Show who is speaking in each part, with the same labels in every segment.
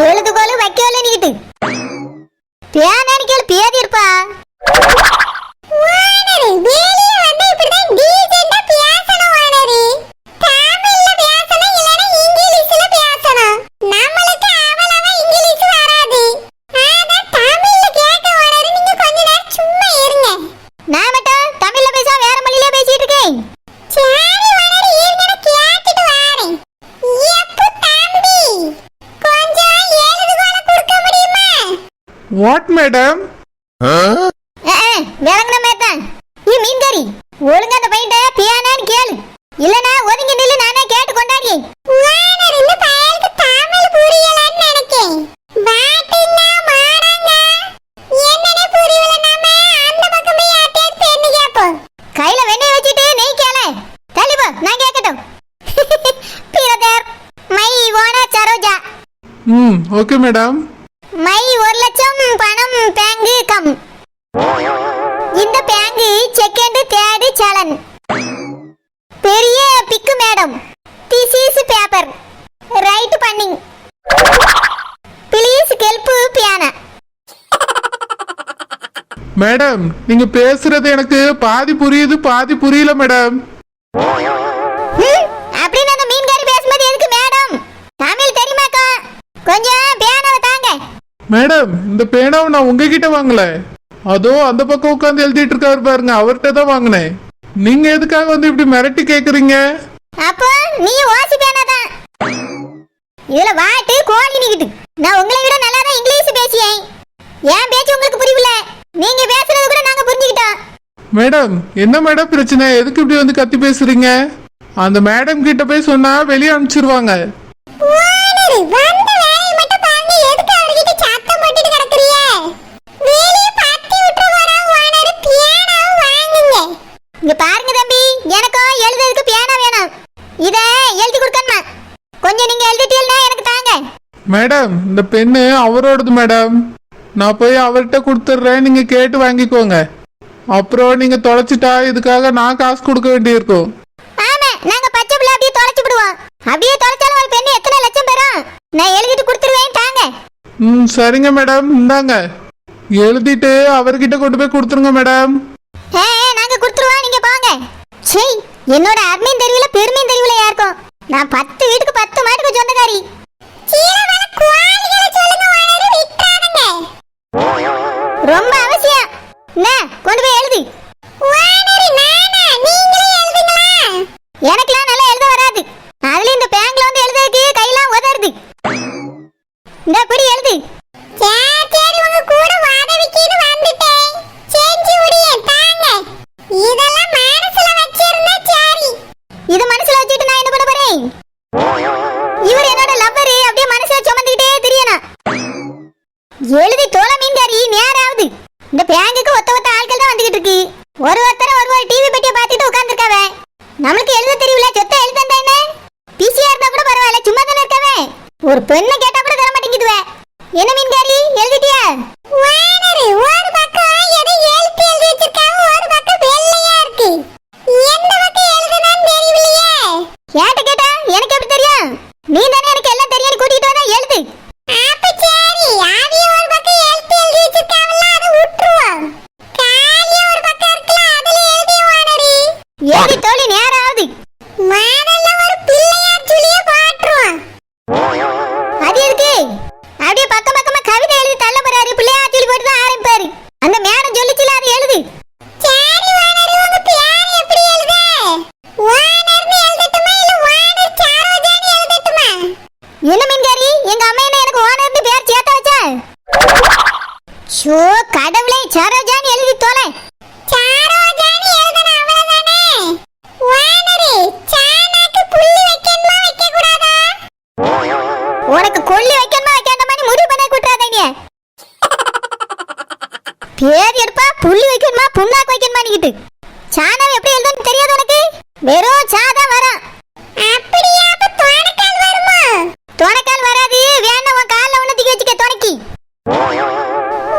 Speaker 1: எழுதுகோலு வைக்கல நீட்டு பேனானு கேளு பேதி இருப்பா.
Speaker 2: வானரு வெளிய வந்து இப்படிதான் டீசென்ட்டா பேசணும் வானரு. தமிழ்ல பேசணும் இல்லனா இங்கிலீஷ்ல பேசணும். நமக்கு அவ்வளவா இங்கிலீஷ் வராது. ஆனா தமிழ்ல கேட்க வானரு. நீங்க கொஞ்ச நேரம் சும்மா இருங்க.
Speaker 1: நான் மட்டும் தமிழ்ல பேச வேற மொழியில பேசிட்டு இருக்கேன்.
Speaker 2: சரி வானரு இருங்க கேட்டிட்டு வரேன். எப்ப தம்பி கொஞ்சம் எழுதுகோல கொடுக்க முடியுமா?
Speaker 3: What madam?
Speaker 1: விளங்குன மேத்தான். நீ மீன்காரி ஒழுங்கா அந்த பையன்ட பியானான்னு கேளு, இல்லனா ஒதுங்கி நில்லு, நானே கேட்டு கொண்டாடி.
Speaker 2: வானர் இந்த பையனுக்கு தமிழ் புரியலன்னு நினைக்கேன். பாட்டுங்க மாறாங்க என்னனே புரியல. நாம அந்த பக்கமே யார்ட்டே பெண்ணு கேப்போம்.
Speaker 1: கையில வெண்ணெய் வச்சிட்டு நெய் கேள தள்ளி போ, நான் கேட்கட்டும். பிரதர் மை ஓனா சரோஜா.
Speaker 3: Okay madam.
Speaker 1: மை 1 லட்சம் பணம் பேங்கு கம். இந்த பேங்கு செகண்ட் தேர்ட் சலன். பெரிய பிக்கு madam. This is paper write பண்ணிங். ப்ளீஸ் ஹெல்ப் பியானா.
Speaker 3: மேடம் நீங்க பேசுறது எனக்கு பாதி புரியுது பாதி புரியல மேடம்.
Speaker 1: அப்படின்னு அந்த மீன்காரி பேசும்போது எதுக்கு மேடம்? தமிழ் தெரியுமாக்கா? கொஞ்சம் பியானாவை தாங்க.
Speaker 3: மேடம் இந்த பேனாவை நான் உங்ககிட்ட வாங்கல, அதோ அந்த பக்கம் உட்காந்து எழுதிட்டு இருக்காரு பாருங்க, அவர்கிட்ட தான் வாங்கினேன். நீங்க எதுக்காக வந்து இப்படி மிரட்டி கேக்குறீங்க?
Speaker 1: அப்போ நீ வாசி பேனா தான். இதுல வாட்டு கோழி நிக்கிட்டு. நான் உங்களை விட நல்லா தான் இங்கிலீஷ் பேசியேன். ஏன் பேச்சு உங்களுக்கு புரியல? நீங்க பேசுறது கூட நாங்க புரிஞ்சுக்கிட்டோம்.
Speaker 3: மேடம் என்ன மேடம் பிரச்சனை? எதுக்கு இப்படி வந்து கத்தி பேசுறீங்க? அந்த மேடம் கிட்ட போய் சொன்னா வெளியே அனுப்பிச்சிருவாங்க.
Speaker 2: வானர் வந்த வேலையை மட்டும் பாருங்க. எதுக்கு அவர்கிட்ட சத்தம் போட்டுட்டு கிடக்குறீங்க? வெளிய பத்தி விட்டு வரா வானர். பியானாவை வாங்குங்க.
Speaker 1: இங்க பாருங்க தம்பி, எனக்கும் எழுதுறதுக்கு பியானா வேணும். இத எழுதி கொடுக்கணுமா? கொஞ்சம் நீங்க எழுதிட்டீங்கன்னா எனக்கு தாங்க.
Speaker 3: மேடம் இந்த பெண்ணு அவரோடது மேடம், நான் போய் அவர்கிட்ட கொடுத்துட்றேன், நீங்க கேட்டு வாங்கிக்கோங்க. அப்புறம் நீங்க தொலைச்சிட்டா இதுக்காக நான் காசு கொடுக்க வேண்டியிருக்கும்.
Speaker 1: ஆமா, நாங்க பச்சை பிள்ளை அப்படியே தொலைச்சு விடுவோம். அப்படியே தொலைச்சாலும் ஒரு பெண்ணு எத்தனை லட்சம் பெறும்? நான் எழுதிட்டு கொடுத்துருவேன் தாங்க.
Speaker 3: சரிங்க மேடம், இந்தாங்க எழுதிட்டு அவர்கிட்ட கொண்டு போய் கொடுத்துருங்க மேடம்.
Speaker 1: நாங்க கொடுத்துருவோம், நீங்க போங்க. சீ, என்னோட அருமையும் தெரியல பெருமையும் தெரியல யாருக்கும். நான் 10 வீட்டுக்கு 10 மாட்டுக்கு சொந்தக்காரி.
Speaker 2: சீரவள குவாலிகளை சொல்லுங்க வானர். விட்டாருங்க.
Speaker 1: ரொம்ப அவசியம். என்ன கொண்டு போய் எழுதி.
Speaker 2: வானர் நானா நீங்களே எழுதுங்களா?
Speaker 1: எனக்குலாம் நல்லா எழுத வராது. அதுல இந்த பேங்க்ல வந்து எழுதுறதுக்கு கையெல்லாம் உதறுது. இந்த அப்படி எழுது.
Speaker 2: சரி உங்க கூட வாதவிக்கிட்டு வந்துட்டேன். செஞ்சு முடியேன் தாங்க. இதெல்லாம் மனசுல வச்சிருந்தா சரி.
Speaker 1: இது மனசுல வச்சுட்டு நான் என்ன பண்ண போறேன்? இவர் என்னோட லவ்வர், அப்படியே மனசுல சுமந்துக்கிட்டே தெரியணும். எழுதி தோல மீன்காரி நேராவது. இந்த பேங்குக்கு ஒத்த ஒத்த ஆட்கள் தான் வந்துகிட்டு இருக்கு. ஒருத்தர ஒரு டிவி பெட்டியை பார்த்துட்டு உட்கார்ந்துருக்காவ. நம்மளுக்கு எழுத தெரியல, சொத்த எழுதண்டா என்ன? பிசியா இருந்தா கூட பரவாயில்ல, சும்மா தானே இருக்காவே. ஒரு பெண்ணை கேட்டா கூட தர மாட்டேங்குதுவே. என்ன மீன்காரி எழுதிட்டியா?
Speaker 2: வானர் ஒரு பக்கம் ஏதோ எழுத்து எழுதி வச்சிருக்காங்க, ஒரு பக்கம் வெள்ளையா இருக்கு. எந்த பக்கம் எழுதுனான்னு தெரியலையே.
Speaker 1: ஏன்ட்ட கேட்டா எனக்கு எப்படி தெரியும்? நீ தானே எனக்கு எல்லாம் தெரியும், கூட்டிட்டு வந்தா எழுது.
Speaker 2: அப்ப சரி, ஆவிய ஒரு பக்கம் எழுத்து எழுதி வச்சிருக்காங்கல்ல, அதை விட்டுருவோம். காலியா ஒரு பக்கம் இருக்குல்ல, அதுல எழுதிய வானரி.
Speaker 1: எழுதி தோழி நேராவது.
Speaker 2: வானல்ல ஒரு பிள்ளையார் சொல்லிய பாட்டுருவோம்.
Speaker 1: அது எதுக்கு? அப்படியே பக்கம் பக்கமா கவிதை எழுதி தள்ள போறாரு. பிள்ளையார் சொல்லி போட்டு தான் ஆரம்பிப்பாரு. அந்த மேடம் சொல்லிச்சுல, அது எழுது.
Speaker 2: சரி வானரி, உங்க பேர் எப்படி எழுத? வானர்னு எழுதட்டுமா இல்ல வானர் சரோஜான்னு எழுதட்டுமா?
Speaker 1: என்ன மீன்காரி, எங்க அம்மா என்ன எனக்கு ஓனர்னு பேர் சேர்த்த வச்சா? ஷோ கடவுளே, சரோஜான்னு எழுதி தோலை.
Speaker 2: சரோஜான்னு எழுதணும் அவ்வளவுதானே? வானரி சானாக்கு புள்ளி வைக்கணுமா வைக்க கூடாதா?
Speaker 1: உனக்கு கொல்லி வைக்கணுமா வைக்காண்டமா நீ முடிவு பண்ண கூட்டாதே. நீ பேர் எடுப்பா, புள்ளி வைக்கணுமா புண்ணாக்கு வைக்கணுமா நீக்கிட்டு. சாணம் எப்படி எழுதுன்னு தெரியாது உனக்கு? வெறும் சாதா வரும்.
Speaker 2: அப்படியே அப்ப தோணக்கால் வருமா?
Speaker 1: துணைக்கால் வராது, வேணா உன் காலில் ஒன்று தூக்கி வச்சுக்க துணைக்கி.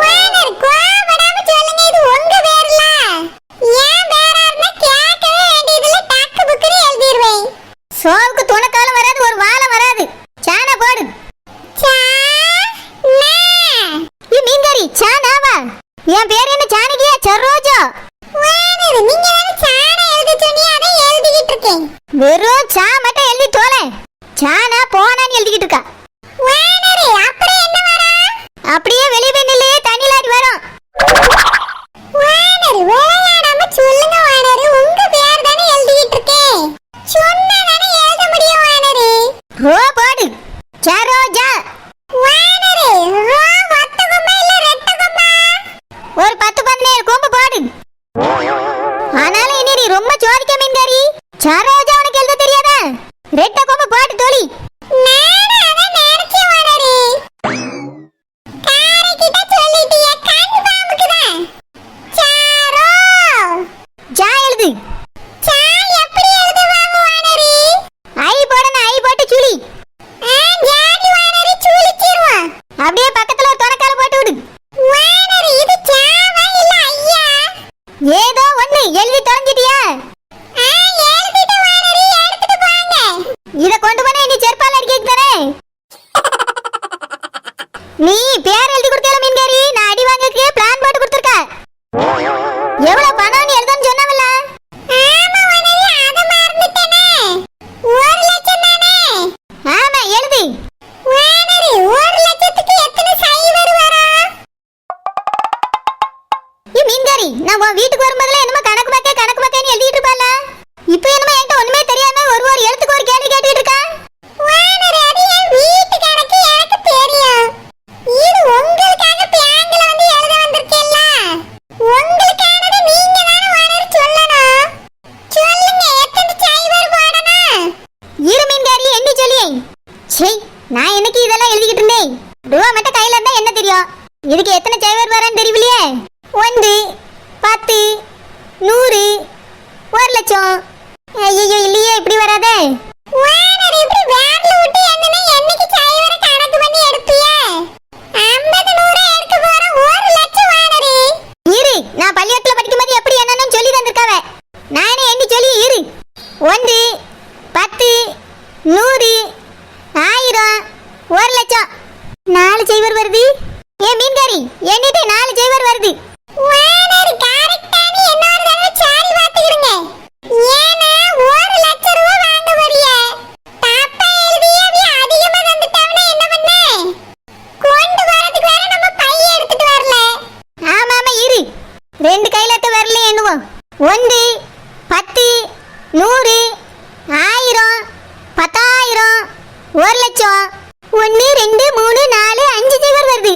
Speaker 2: வானர் கோபப்படாம சொல்லுங்க, இது உங்க பேர்ல. ஏன் பேரா இருந்தா கேட்கவே வேண்டியதுல டக்கு புக்குன்னு எழுதிடுவேன்.
Speaker 1: சோவுக்கு துணைக்காலும் வராது, ஒரு வாழை வராது. சாண போடு.
Speaker 2: சாண
Speaker 1: என் பேர் என்ன ஜானகியா சரோஜா.
Speaker 2: வானரு நீங்க தான சாண எழுத சொன்னீங்க, அத எழுதிக்கிட்டு இருக்கேன்.
Speaker 1: வெறும் சா மட்டும் எழுதி தோலை. சானா போனான்னு எழுதிக்கிட்டு இருக்கா.
Speaker 2: வானரு அப்புறம் என்ன வரும்?
Speaker 1: அப்படியே வெளியே போய் நில்லு, தண்ணிலாடி வரும்.
Speaker 2: வானரு விளையாடாம சொல்லுங்க வானரு, உங்க பேர் தானே எழுதிக்கிட்டு இருக்கேன். சொன்னா தானே எழுத முடியும் வானரு.
Speaker 1: ரோ போடு சரோஜா.
Speaker 2: வானரு ரோ ஒத்த கொம்பா இல்ல ரெட்ட கொம்பா?
Speaker 1: ஒரு 10-15 கொம்பு போடு. ஆனாலும் இனி நீ ரொம்ப சோதிக்க மீன்காரி. சரோஜா உனக்கு எழுத தெரியாதா? ரெட்ட கொம்பு போட்டு தோழி.
Speaker 2: நானும் அத நினைச்சேன் வானரு. காரைக்கிட்ட சொல்லிட்டிய கண் பாம்புக்கு தான். சாரோ
Speaker 1: ஜா எழுது.
Speaker 2: சா எப்படி எழுதுவாங்க வானரு?
Speaker 1: ஐ போடணும், ஐ போட்டு சுழி.
Speaker 2: ஜாதி வானரு சுளிச்சிருவான்.
Speaker 1: அப்படியே பக்கத்துல ஒரு தொணக்கால போட்டு விடு.
Speaker 2: வானரு இது சாவா இல்ல ஐயா?
Speaker 1: ஏதோ ஒண்ணு எழுதி தொலைஞ்சிட்டியா?
Speaker 2: எழுதிட்ட வானரு, எடுத்துட்டு போங்க.
Speaker 1: இத கொண்டு போனா நீ செருப்பால அடிக்க தானே. நீ பேர் எழுதி கொடுக்கல மீன்காரி. நான் அடி வாங்கக்கு பிளான் போட்டு கொடுத்துருக்க. எவ்வளவு பணம் நீ எழுதன்னு சொன்னவல்ல?
Speaker 2: ஆமா வானரு, அத மறந்துட்டேனே. 1 லட்சம் தானே?
Speaker 1: ஆமா எழுதி.
Speaker 2: வானரு 1 லட்சத்துக்கு எத்தனை சைவர் வரும்?
Speaker 1: மீன்காரி நான் உன் வீட்டுக்கு வரும்போதுல என்னமோ கணக்கு பாக்கேன்னு எழுதிட்டு இருப்பால. இப்போ என்னமோ என்கிட்ட ஒண்ணுமே தெரியாம ஒரு எழுத்துக்கு ஒரு கேள்வி கேட்டுட்டு இருக்கா.
Speaker 2: வானரு அது என் வீட்டு கணக்கு, எனக்கு தெரியும். இது உங்களுக்காக பேங்க்ல வந்து எழுத வந்திருக்கேன்ல. உங்களுக்கானது நீங்க தானே வானரு சொல்லணும். சொல்லுங்க எத்தனை சைவர் போடணும்?
Speaker 1: இரு மீன்காரி எண்ணி சொல்லியே. சே நான் என்னைக்கு இதெல்லாம் எழுதிக்கிட்டு இருந்தேன். ரூபா மட்டும் கையில இருந்தா என்ன தெரியும். இதுக்கு எத்தனை சைவர் வரேன்னு தெரியலையே. 1 10 100 1 லட்சம். ஐயோ இல்லையே, இப்படி வராதே.
Speaker 2: வானரு இப்படி வேர்ல விட்டு என்னன்னா என்னைக்கு சைவரை கணக்கு பண்ணி எடுப்பிய? 50 100 எடுக்க போற 1 லட்சம் வானரு.
Speaker 1: இரு நான் பள்ளிக்கூடத்துல படிக்கும்போது எப்படி என்னன்னு சொல்லி தந்திருக்காவ. நானே எண்ணி சொல்லி இரு. 1 10 100 1000 1 லட்சம். 4 சைவர் வருது. ஏ மீன்காரி எண்ணிட்டு 4 சைவர் வருது.
Speaker 2: வானரு கரெக்டானி இன்னொரு தடவை சாரி பாத்துக்கிடுங்க. ஏன்னா 1 லட்சம் ரூபாய் வாங்க போறிய. தப்பா எழுதியே அதிகமா தந்துட்டாவனா என்ன பண்ண? கொண்டு வரதுக்கு வேற நம்ம பைய எடுத்துட்டு வரல.
Speaker 1: ஆமா இரு. 2 கையில வரல எண்ணுவோம். 1 10 100 1000 10000 1 லட்சம். 1 2 3 4 5 சைவர் வருது.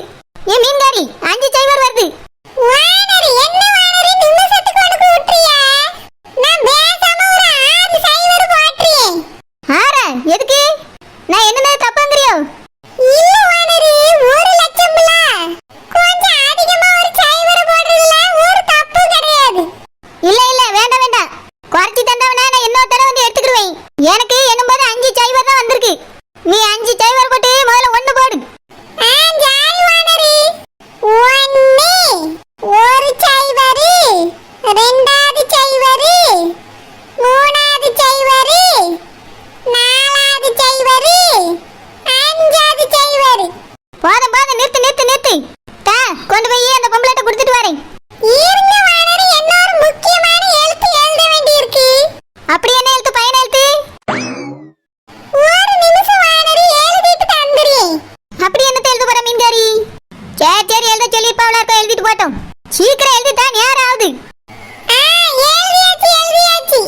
Speaker 1: ஏ மீன்காரி 5 சைவர் வருது.
Speaker 2: வானரு என்ன வானரு நிமிஷத்துக்கு ஒன்று விட்டுறிய? நான் பேசாம ஒரு 6 சைவர் போட்டுறேன்.
Speaker 1: ஆறா எதுக்கு? நான் என்ன தப்பாங்கறியோ?
Speaker 2: இல்ல வானரு 1 லட்சம்ல கொஞ்சம் அதிகமா ஒரு சைவர் போடுறதுல ஒரு தப்பு கிடையாது.
Speaker 1: இல்ல வேண்டாம். குறைச்சி தந்தவனா நான் இன்னொரு தடவை வந்து எடுத்துக்கிடுவேன். எனக்கு என்னும்போது 5 சைவர் தான் வந்திருக்கு. நீ 5 சைவர் போட்டு முதல்ல 1 போடு.
Speaker 2: ஜாய் வானரு 1 ஒரு சைவரு, 2வது சைவரு, 3வது சைவரு, 4வது சைவரு, 5வது சைவரு.
Speaker 1: போதும் நிறுத்து. தா கொண்டு போய் அந்த பொம்பளைட்ட கொடுத்துட்டு வரேன்.
Speaker 2: இருங்க வானரு இன்னொரு முக்கியமான எழுத்து எழுத வேண்டியிருக்கு.
Speaker 1: அப்படி என்ன எழுத்து? பயன் எழுத்து.
Speaker 2: 1 நிமிஷம் வானரு எழுதிட்டு தந்துறேன்.
Speaker 1: அப்படி என்ன எழுத போற மீன்காரி? சரி எழுத சொல்லிருப்பாவளா இருக்க, எழுதிட்டு போட்டோம். சீக்கிரம் எழுதிட்டா நேரம் ஆகுது.
Speaker 2: எழுதியாச்சு.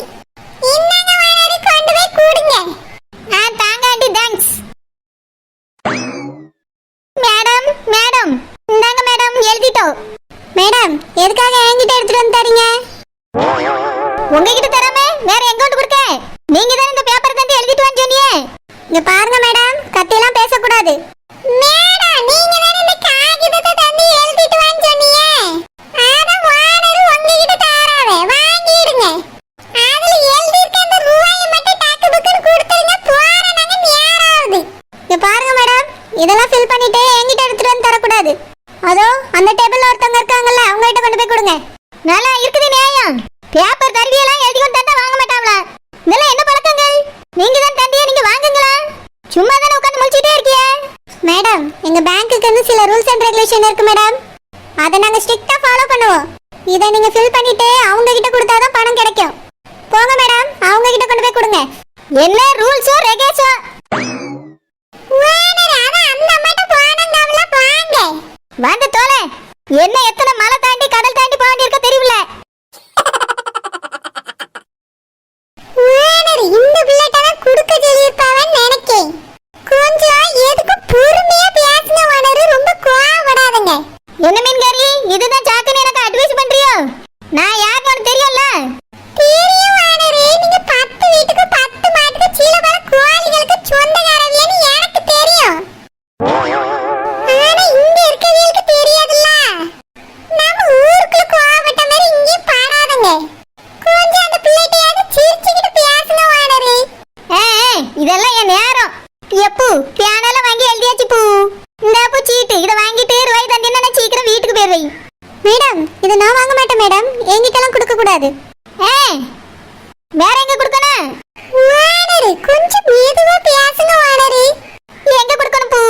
Speaker 2: இந்தாங்க வானரு கொண்டு போய் கொடுங்க.
Speaker 1: தாங்க ஆண்டி, தேங்க்ஸ். மேடம் இந்தாங்க மேடம், எழுதிட்டோம். மேடம் எதுக்காக என்கிட்ட எடுத்துட்டு வந்து தரீங்க? உங்ககிட்ட தராம வேற எங்க கொண்டு கொடுக்க? நீங்க தான் இந்த பேப்பர் தந்து எழுதிட்டு வந்து சொன்னீங்க. இங்க பாருங்க மேடம், கத்தியெல்லாம் பேசக்கூடாது.
Speaker 2: மேடம் நீங்க தான இந்த காகிதத்தை தந்து எழுதிட்டு வந்து சொன்னீங்க. அத வானரு உங்ககிட்ட தராவே வாங்கிடுங்க. அதுல எழுதி இருக்க அந்த ரூபாயை மட்டும் டாக்கு புக்குன்னு கொடுத்துருங்க. போறனாங்க நேரம் ஆகுது.
Speaker 1: இங்க பாருங்க மேடம், இதெல்லாம் ஃபில் பண்ணிட்டு என்கிட்ட எடுத்துட்டு வந்து தரக்கூடாது. அதோ அந்த டேபிள்ல ஒருத்தவங்க இருக்காங்கல்ல, அவங்க கிட்ட கொண்டு போய் கொடுங்க. நல்லா இருக்குது நியாயம். பேப்பர் தருவியெல்லாம் எழுதி கொண்டு தந்தா வாங்க மாட்டாங்களா? இதெல்லாம் என்ன பழக்கங்கள்? நீங்க தான் தந்தியா, நீங்க வாங்குங்களா? சும்மா தானே உட்கார்ந்து முழிச்சிட்டே இருக்கியே. மேடம் எங்க பேங்க்குக்கு சில ரூல்ஸ் அண்ட் ரெகுலேஷன் இருக்கு மேடம். அதை நாங்க ஸ்ட்ரிக்ட்டா ஃபாலோ வந்து தோலை என்ன எத்தனை மலை தாண்டி கடல் தாண்டி போக வேண்டியிருக்க தெரியல.
Speaker 2: ஓனர் இந்த பிள்ளைட்ட தான் குடுக்க சொல்லியிருப்பாவன்னு நினைக்கேன். கொஞ்சம் எதுக்கு பொறுமையா பேசுங்க ஓனர், ரொம்ப கோவப்படாதீங்க.
Speaker 1: என்ன மீன்காரி இதுதான் சாக்குன்னு எனக்கு அட்வைஸ் பண்றியோ? நான் யாருன்னு உனக்கு தெரியும்ல?
Speaker 2: தெரியும் ஓனரே, நீங்க 10 வீட்டுக்கு 10 மாட்டுக்கு சீல பல கோழிகளுக்கு சொந்தக்காரவியன்னு எனக்கு தெரியும். ஆனா இங்க இருக்கவங்களுக்கு தெரியாதுல்ல. நம்ம ஊருக்குள்ள கோவப்பட்ட மாதிரி இங்கே பாடாதீங்க. கொஞ்சம் அந்த பிள்ளைகிட்டயாவது சிரிச்சுக்கிட்டு பேசுங்க ஓனரே.
Speaker 1: இதெல்லாம் என் நேரம். எப்பூ பியானெல்லாம் வாங்கி எழுதியாச்சு பூ. இந்த பூ சீட்டு இதை வாங்கிட்டு ரூபாய் தந்தினா நான் சீக்கிரம் வீட்டுக்கு போயிடுவேன்.
Speaker 2: மேடம் இது நான் வாங்க மாட்டேன் மேடம், என்கிட்டலாம் கொடுக்க கூடாது.
Speaker 1: வேற எங்க கொடுக்கணும்?
Speaker 2: ஓனரே கொஞ்சம் மெதுவா பேசுங்க ஓனரே.
Speaker 1: எங்க கொடுக்கணும் பூ?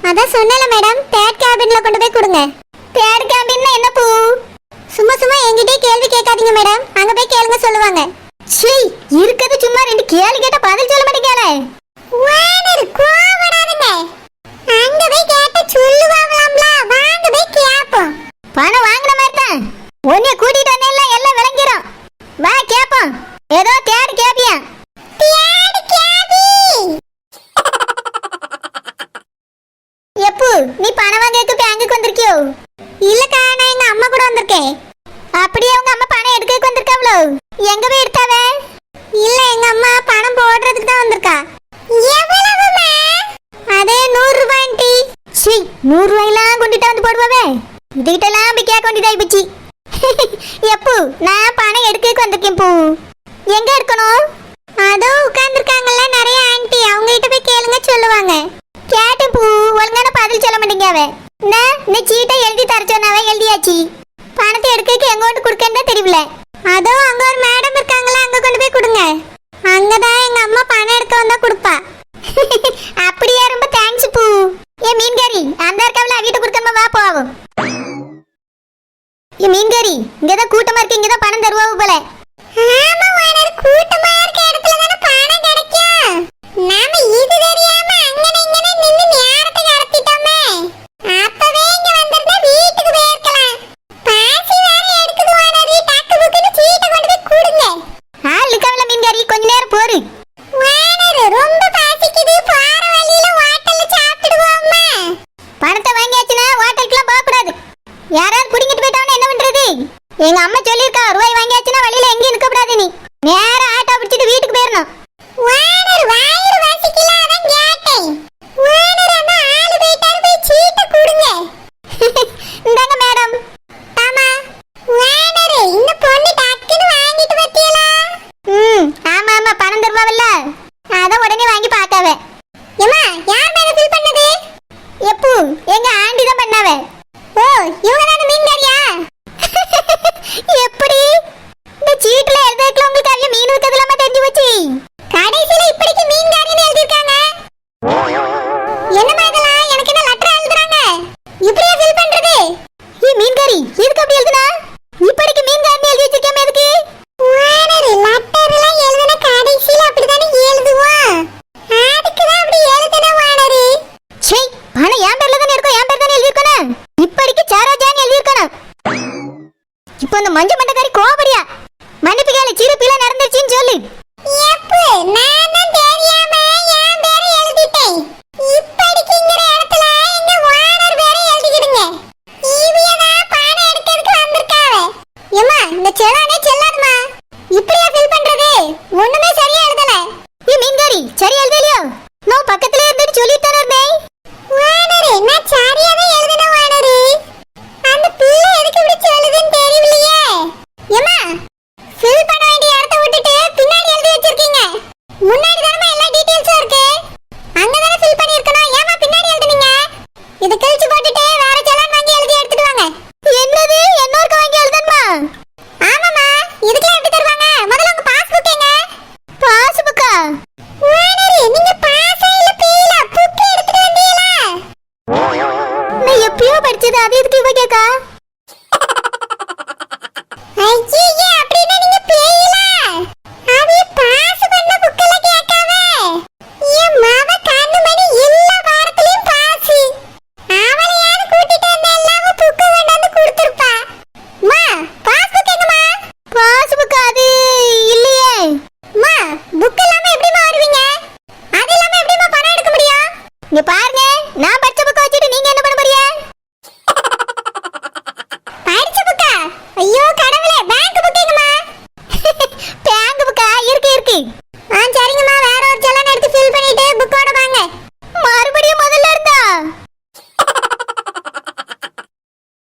Speaker 2: அதான் சொன்னல மேடம், தேர்ட் கேபின்ல கொண்டு போய் கொடுங்க.
Speaker 1: தேர்ட் கேபின்னா என்ன பூ?
Speaker 2: சும்மா சும்மா என்கிட்டே கேள்வி கேட்காதீங்க மேடம், அங்க போய் கேளுங்க சொல்லுவாங்க.
Speaker 1: சீ இருக்குது சும்மா 2 கேள்வி கேட்டா பதில் சொல்ல மாட்டேங்கல.
Speaker 2: ஓனர் கோவப்படாதீங்க, அங்க போய் கேட்ட சொல்லுவாங்களாம்ல, வாங்க போய் கேப்போம்.
Speaker 1: பணம் வாங்கின மாதிரி தான் உன்னைய கூட்டிட்டு வந்தேன்ல, எல்லாம் விளங்கிரும். வா கேப்போம். ஏதோ தேர்ட் கேபியா?
Speaker 2: தேர்ட் கேபி.
Speaker 1: எப்பூ நீ பணம் வாங்கக்கு பேங்குக்கு வந்திருக்கியோ?
Speaker 2: இல்லக்கா நான் எங்க அம்மா கூட வந்திருக்கேன்.
Speaker 1: அப்படியே உங்க அம்மா பணம் எடுக்கக்கு வந்திருக்காவளோ? எங்க போய் எடுத்தாவே?
Speaker 2: இல்ல எங்க அம்மா பணம் போடுறதுக்கு தான் வந்திருக்கா. எவ்வளவுமா? அதே 100 ரூபாய் ஆண்டி.
Speaker 1: சீ 100 ரூபாயெல்லாம் கொண்டுட்டு வந்து போடுவாவே. இதுகிட்டலாம் போய் கேட்க வேண்டியதாகி போச்சு. எப்பூ நான் பணம் எடுக்கக்கு வந்திருக்கேன் பூ. எங்க எடுக்கணும்?
Speaker 2: அதோ உட்கார்ந்துருக்காங்கல்ல நிறைய ஆண்டி, அவங்க கிட்ட போய் கேளுங்க சொல்லுவாங்க.
Speaker 1: கேட்டேன் பூ, ஒழுங்கான பதில் சொல்ல மாட்டேங்காவே. நீ சீட்டை எழுதி தர சொன்னாவே எழுதியாச்சு.